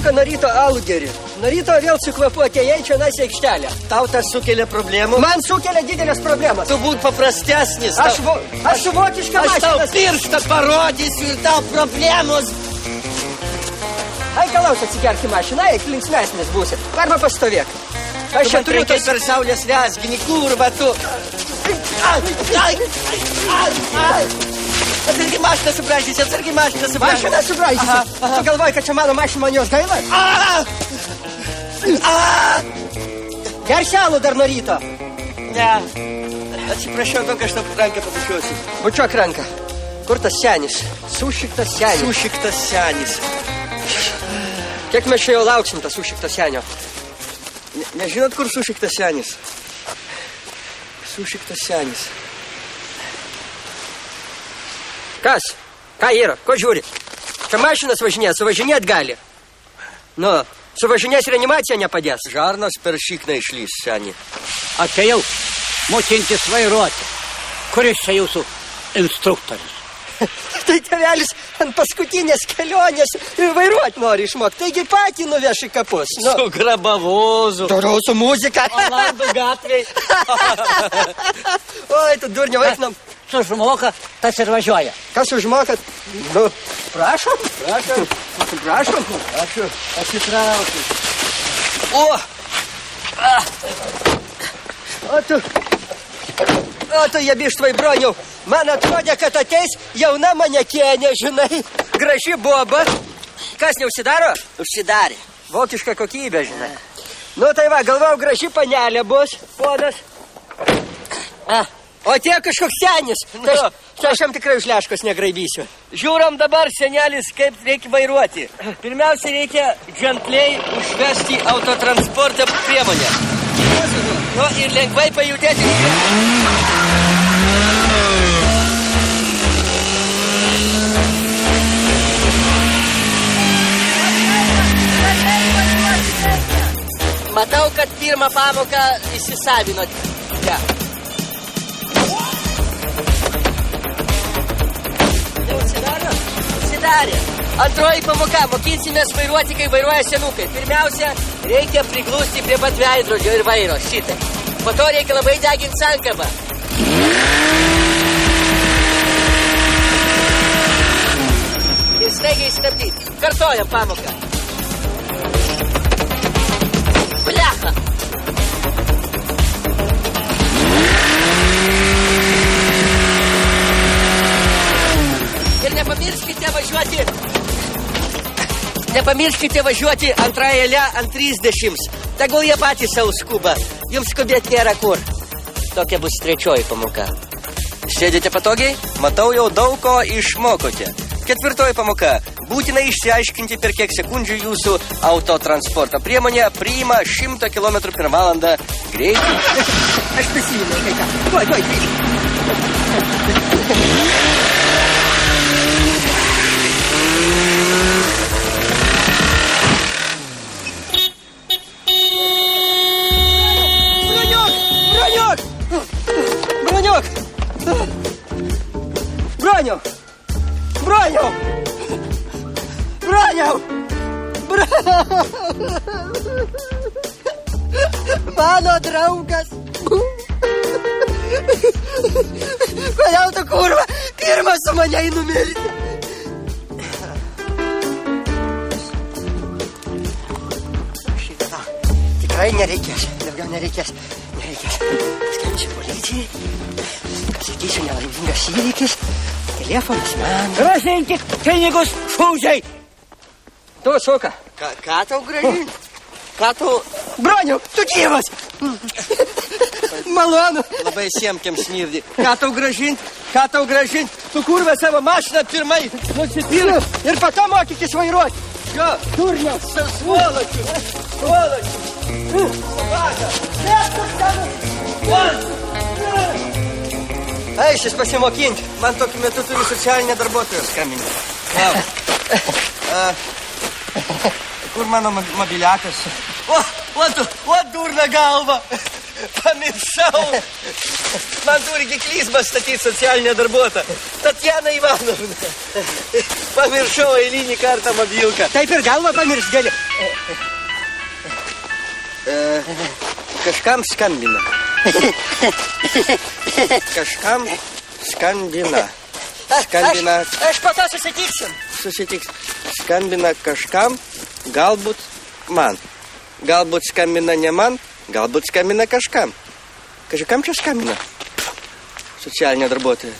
Samuka nuo ryto alų geri. Nuo ryto vėl sukvapuoti ėjai čia nais aikštelę. Tau tas sukelia problemų? Man sukelia didelės problemas. Tu būt paprastesnis. Aš su vokiška mašina. Aš tau pirštą parodysiu ir tau problemos. Ai, galaus atsigerk į mašiną, eik, linksmesnis būsi. Arba pastovėk. Aš čia turiu tas per saulės lesginį, kurva tu. Atsargi mašiną subražysi, atsargi mašiną subražysi. Mašiną subražysi? Tu galvoji, kad čia mano mašina, man jos gaila? Gersi alų dar nuo ryto? Ne. Atsiprašau, kad aš tau ranką pabučiuosiu. Bučiuok ranką. Kur tas senis? Sušiktas senis. Sušiktas senis. Kiek mes čia jau lauksim tas sušiktas senio? Nežinot, kur sušiktas senis? Sušiktas senis. Kas? Ką yra? Ko žiūri? Čia mašinas važinės, suvažinėt gali. Nu, suvažinės reanimacija nepadės. Žarnas per šikną išlys, senį. Atėjau mokintis vairuoti. Kuris čia jūsų instruktorius? Tai tėvelis ant paskutinės kelionės vairuoti nori išmokti. Taigi patį nuveš į kapus. Nu. Su grabavozu. Turiu su muzika. Olandų gatvėj. Oi, tu durnio vaikinam. Sužmoka, tas ir važiuoja. Kas užmokat? Nu, prašom. Prašom. Prašom. Ačiū. Atsitraukiu. O tu jebiš tvai broniau. Man atrodė, kad ateis jauna manekenė, žinai. Graži boba. Kas neužsidaro? Užsidarė. Vokiška kokybė, žinai. Nu tai va, galvau, graži panelė bus. Ponas. O tie kažkoks senis. Tai aš jam tikrai už leškos negraibysiu. Žiūram dabar, senelis, kaip reikia vairuoti. Pirmiausia, reikia ženkliai užvesti autotransporto priemonę. Nu ir lengvai pajudėti. Matau, kad pirmą pamoką įsisavinote. Ja. Užsidarė. Antroji pamoka. Mokinsimės vairuoti, kai vairuoja senukai. Pirmiausia, reikia priglusti prie pat veidrodžio ir vairo. Šitai. Po to reikia labai deginti sankabą. Ir staigiai stabdyti. Kartojam pamoką. Blecha. Ir nepamirškite važiuoti antrąją eilę ant 30. Tegul jie patys savo skuba. Jums skubėti nėra kur. Tokia bus trečioji pamoka. Sėdite patogiai? Matau, jau daug ko išmokote. Ketvirtoji pamoka. Būtina išsiaiškinti, per kiek sekundžių jūsų autotransporto priemonė priima 100 km/h greitį. Aš prisimenu, kai ką. Tuoj, Broniau! Mano draugas! Kodėl tu, kurva, pirmas su mane numirti? Šitą tikrai nereikės, daugiau nereikės. Skambinsiu policijai, pasakysiu nelaimingas įvykis, telefonas man. Grąžinkit pinigus, šūdžiai! Tu, suka. Ką tau grąžinti? Ką tau... Broniau, tu gyvas! Malonu. Labai siemkiam smirdi. Ką tau grąžinti? Tu kurva savo mašiną pirmai nusipirk ir po to mokykis vairuoti. Jo, durniaus. Svoločių. Vaga. Eišis pasimokinti. Man tokiu metu turi socialinė darbuotoja skambinti. Kur mano mobiliakas? O, durna galva. Pamiršau. Man turi kiklizmą statyti socialinę darbuotoją. Tatjana Ivanovna. Pamiršau eilinį kartą mobilką. Taip ir galvą pamiršt gali. Kažkam skambina. Kažkam skambina. Skambina. Aš po to susitiksim. Susitiks. Skambina kažkam, galbūt man. Galbūt skambina ne man, galbūt skambina kažkam. Kažkam čia skambina. Socialinė darbuotoja.